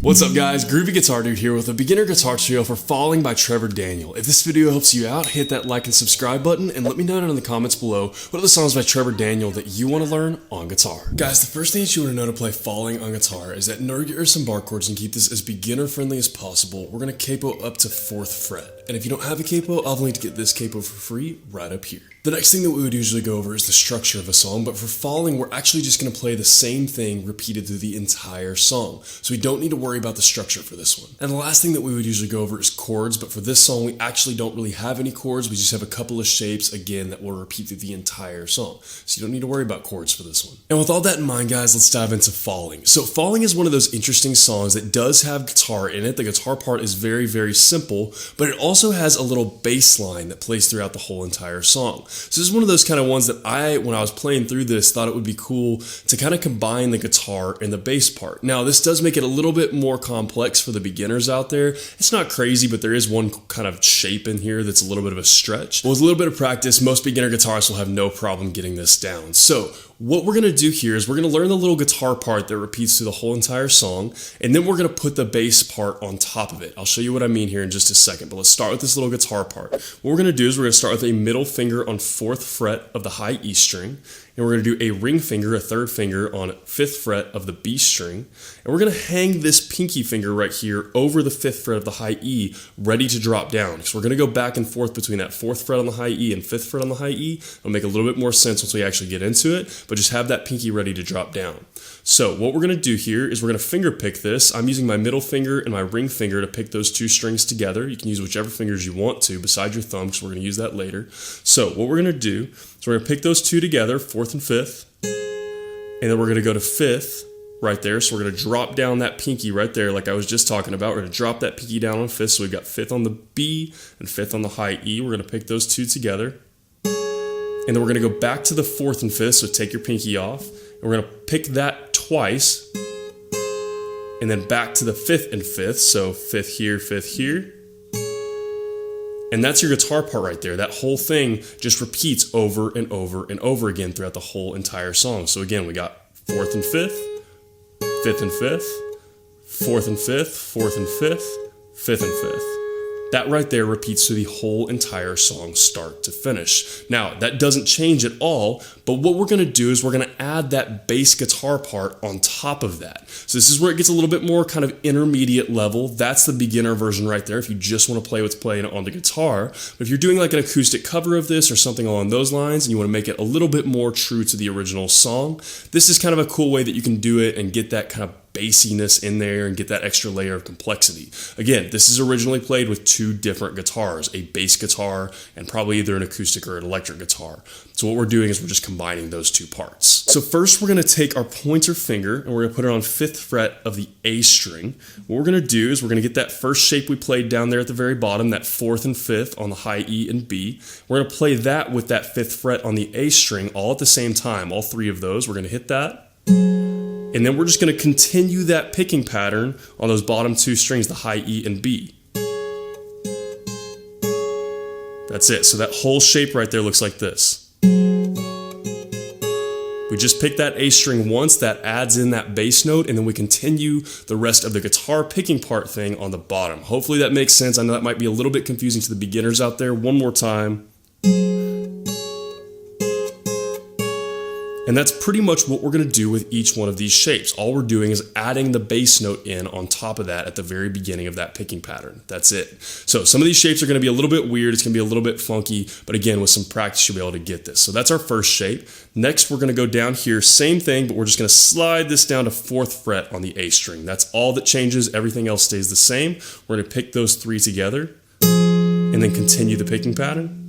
What's up guys, Groovy Guitar Dude here with a beginner guitar tutorial for Falling by Trevor Daniel. If this video helps you out, hit that like and subscribe button and let me know down in the comments below what are the songs by Trevor Daniel that you want to learn on guitar. Guys, the first thing that you want to know to play Falling on guitar is that in order to get rid of some bar chords and keep this as beginner friendly as possible, we're going to capo up to 4th fret. And if you don't have a capo, I'll link to get this capo for free right up here. The next thing that we would usually go over is the structure of a song, but for Falling, we're actually just going to play the same thing repeated through the entire song. So we don't need to worry about the structure for this one. And the last thing that we would usually go over is chords, but for this song, we actually don't really have any chords. We just have a couple of shapes, again, that will repeat through the entire song. So you don't need to worry about chords for this one. And with all that in mind, guys, let's dive into Falling. So Falling is one of those interesting songs that does have guitar in it. The guitar part is very, very simple, but it also has a little bass line that plays throughout the whole entire song. So this is one of those kind of ones that when I was playing through this, thought it would be cool to kind of combine the guitar and the bass part. Now, this does make it a little bit more complex for the beginners out there. It's not crazy, but there is one kind of shape in here that's a little bit of a stretch. But with a little bit of practice, most beginner guitarists will have no problem getting this down. So what we're going to do here is we're going to learn the little guitar part that repeats through the whole entire song, and then we're going to put the bass part on top of it. I'll show you what I mean here in just a second, but let's start with this little guitar part. What we're going to do is we're going to start with a middle finger on 4th fret of the high E string, and we're going to do a ring finger, a 3rd finger on 5th fret of the B string, and we're going to hang this pinky finger right here over the 5th fret of the high E, ready to drop down. So we're going to go back and forth between that 4th fret on the high E and 5th fret on the high E. It'll make a little bit more sense once we actually get into it, but just have that pinky ready to drop down. So what we're going to do here is we're going to finger pick this. I'm using my middle finger and my ring finger to pick those two strings together. You can use whichever fingers you want to besides your thumb, because we're going to use that later. So what we're going to do is we're going to pick those two together, 4th and 5th, and then we're going to go to 5th right there. So we're going to drop down that pinky right there like I was just talking about. We're going to drop that pinky down on 5th. So we've got 5th on the B and 5th on the high E. We're going to pick those two together. And then we're going to go back to the 4th and 5th, so take your pinky off. And we're going to pick that twice. And then back to the 5th and 5th, so 5th here, 5th here. And that's your guitar part right there. That whole thing just repeats over and over and over again throughout the whole entire song. So again, we got 4th and 5th, 5th and 5th, 4th and 5th, 4th and 5th, 5th and 5th. That right there repeats through the whole entire song, start to finish. Now, that doesn't change at all, but what we're going to do is we're going to add that bass guitar part on top of that. So this is where it gets a little bit more kind of intermediate level. That's the beginner version right there if you just want to play what's playing on the guitar. But if you're doing like an acoustic cover of this or something along those lines and you want to make it a little bit more true to the original song, this is kind of a cool way that you can do it and get that kind of bassiness in there and get that extra layer of complexity. Again, this is originally played with two different guitars, a bass guitar and probably either an acoustic or an electric guitar. So what we're doing is we're just combining those two parts. So first we're going to take our pointer finger and we're going to put it on 5th fret of the A string. What we're going to do is we're going to get that first shape we played down there at the very bottom, that 4th and 5th on the high E and B. We're going to play that with that 5th fret on the A string all at the same time, all three of those. We're going to hit that. And then we're just going to continue that picking pattern on those bottom two strings, the high E and B. That's it. So that whole shape right there looks like this. We just pick that A string once, that adds in that bass note, and then we continue the rest of the guitar picking part thing on the bottom. Hopefully that makes sense. I know that might be a little bit confusing to the beginners out there. One more time. And that's pretty much what we're going to do with each one of these shapes. All we're doing is adding the bass note in on top of that at the very beginning of that picking pattern. That's it. So some of these shapes are going to be a little bit weird. It's going to be a little bit funky, but again, with some practice, you'll be able to get this. So that's our first shape. Next, we're going to go down here, same thing, but we're just going to slide this down to 4th fret on the A string. That's all that changes. Everything else stays the same. We're going to pick those three together and then continue the picking pattern.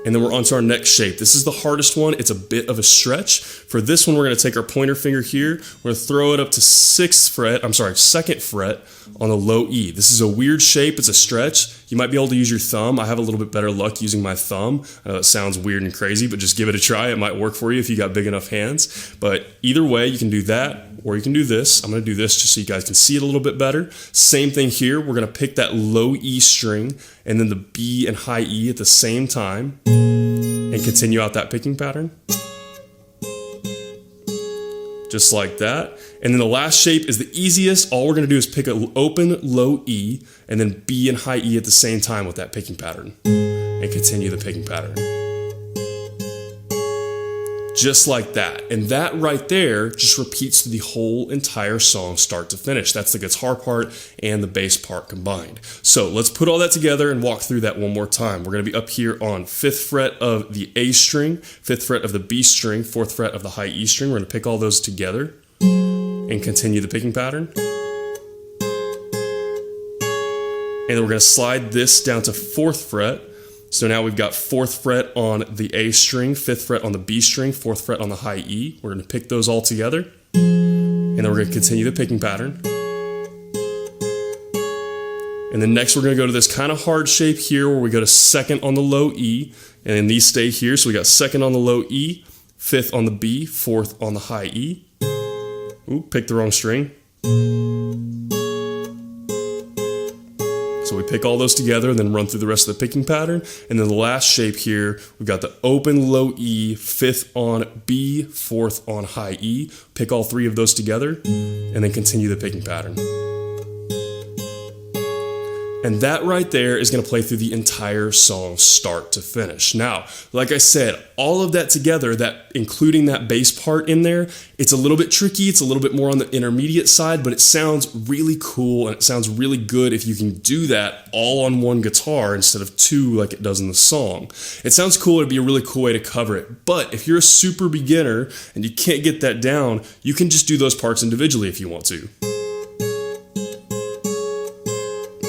And then we're on to our next shape. This is the hardest one. It's a bit of a stretch. For this one, we're going to take our pointer finger here. We're going to throw it up to 2nd fret on the low E. This is a weird shape. It's a stretch. You might be able to use your thumb. I have a little bit better luck using my thumb. I know it sounds weird and crazy, but just give it a try. It might work for you if you got big enough hands. But either way, you can do that or you can do this. I'm going to do this just so you guys can see it a little bit better. Same thing here. We're going to pick that low E string and then the B and high E at the same time and continue out that picking pattern. just like that. And then the last shape is the easiest. All we're going to do is pick an open low E and then B and high E at the same time with that picking pattern and continue the picking pattern. Just like that. And that right there just repeats through the whole entire song start to finish. That's the guitar part and the bass part combined. So let's put all that together and walk through that one more time. We're going to be up here on 5th fret of the A string, 5th fret of the B string, 4th fret of the high E string. We're going to pick all those together and continue the picking pattern. And then we're going to slide this down to 4th fret. So now we've got 4th fret on the A string, 5th fret on the B string, 4th fret on the high E. We're going to pick those all together. And then we're going to continue the picking pattern. And then next we're going to go to this kind of hard shape here where we go to 2nd on the low E. And then these stay here. So we got 2nd on the low E, 5th on the B, 4th on the high E. Ooh, picked the wrong string. So we pick all those together and then run through the rest of the picking pattern. And then the last shape here, we've got the open low E, 5th on B, 4th on high E. Pick all three of those together and then continue the picking pattern. And that right there is going to play through the entire song start to finish. Now, like I said, all of that together, that including that bass part in there, it's a little bit tricky. It's a little bit more on the intermediate side, but it sounds really cool and it sounds really good if you can do that all on one guitar instead of two like it does in the song. It sounds cool. It'd be a really cool way to cover it. But if you're a super beginner and you can't get that down, you can just do those parts individually if you want to.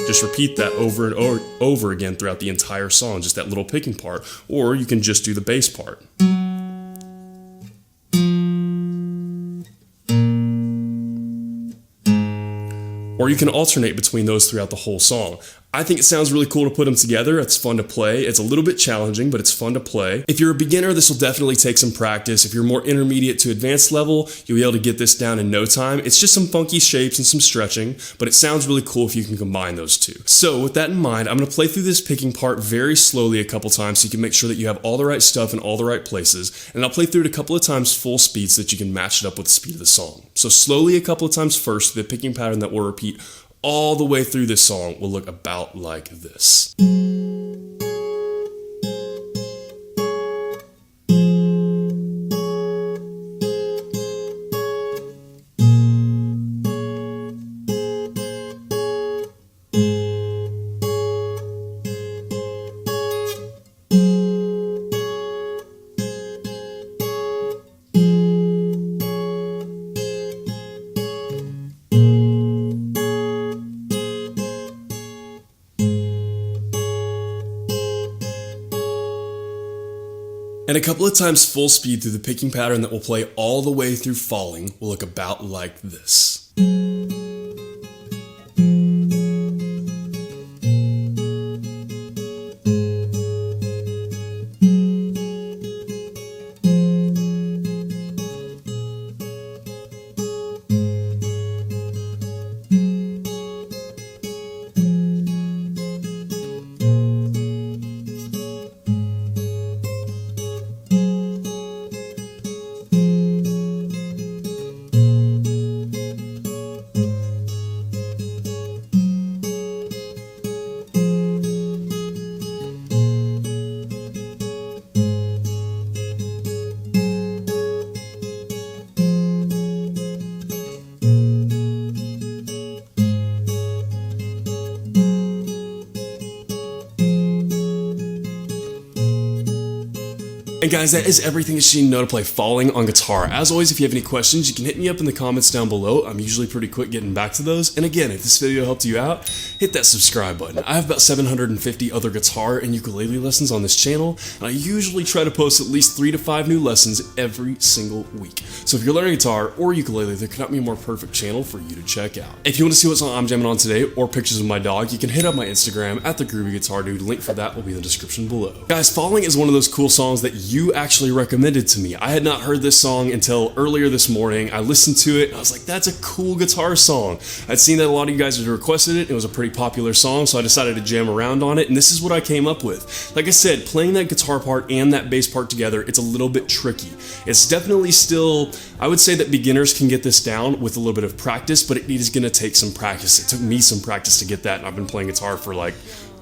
Just repeat that over and over again throughout the entire song, just that little picking part, or you can just do the bass part. Or you can alternate between those throughout the whole song. I think it sounds really cool to put them together. It's fun to play. It's a little bit challenging, but it's fun to play. If you're a beginner, this will definitely take some practice. If you're more intermediate to advanced level, you'll be able to get this down in no time. It's just some funky shapes and some stretching, but it sounds really cool if you can combine those two. So with that in mind, I'm going to play through this picking part very slowly a couple times so you can make sure that you have all the right stuff in all the right places. And I'll play through it a couple of times full speed so that you can match it up with the speed of the song. So slowly a couple of times first, the picking pattern that will repeat all the way through this song will look about like this. And a couple of times full speed through the picking pattern that will play all the way through Falling will look about like this. And guys, that is everything that you need to know to play Falling on guitar. As always, if you have any questions, you can hit me up in the comments down below. I'm usually pretty quick getting back to those. And again, if this video helped you out, hit that subscribe button. I have about 750 other guitar and ukulele lessons on this channel, and I usually try to post at least 3 to 5 new lessons every single week. So if you're learning guitar or ukulele, there could not be a more perfect channel for you to check out. If you want to see what song I'm jamming on today or pictures of my dog, you can hit up my Instagram at @thegroovyguitardude. Link for that will be in the description below. Guys, Falling is one of those cool songs that you actually recommended to me. I had not heard this song until earlier this morning. I listened to it and I was like, that's a cool guitar song. I'd seen that a lot of you guys had requested it. It was a pretty pretty popular song, so I decided to jam around on it, and this is what I came up with. Like I said, playing that guitar part and that bass part together, it's a little bit tricky. It's definitely still, I would say that beginners can get this down with a little bit of practice, but it is going to take some practice. It took me some practice to get that, and I've been playing guitar for like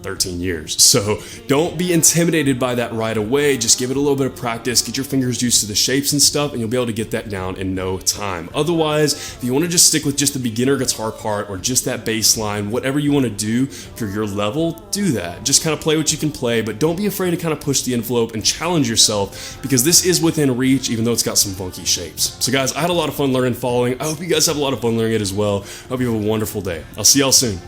13 years. So don't be intimidated by that right away. Just give it a little bit of practice, get your fingers used to the shapes and stuff, and you'll be able to get that down in no time. Otherwise, if you want to just stick with just the beginner guitar part or just that bass line, whatever you want to do for your level, do that. Just kind of play what you can play, but don't be afraid to kind of push the envelope and challenge yourself, because this is within reach, even though it's got some funky shapes. So guys, I had a lot of fun learning Falling. I hope you guys have a lot of fun learning it as well. I hope you have a wonderful day. I'll see y'all soon.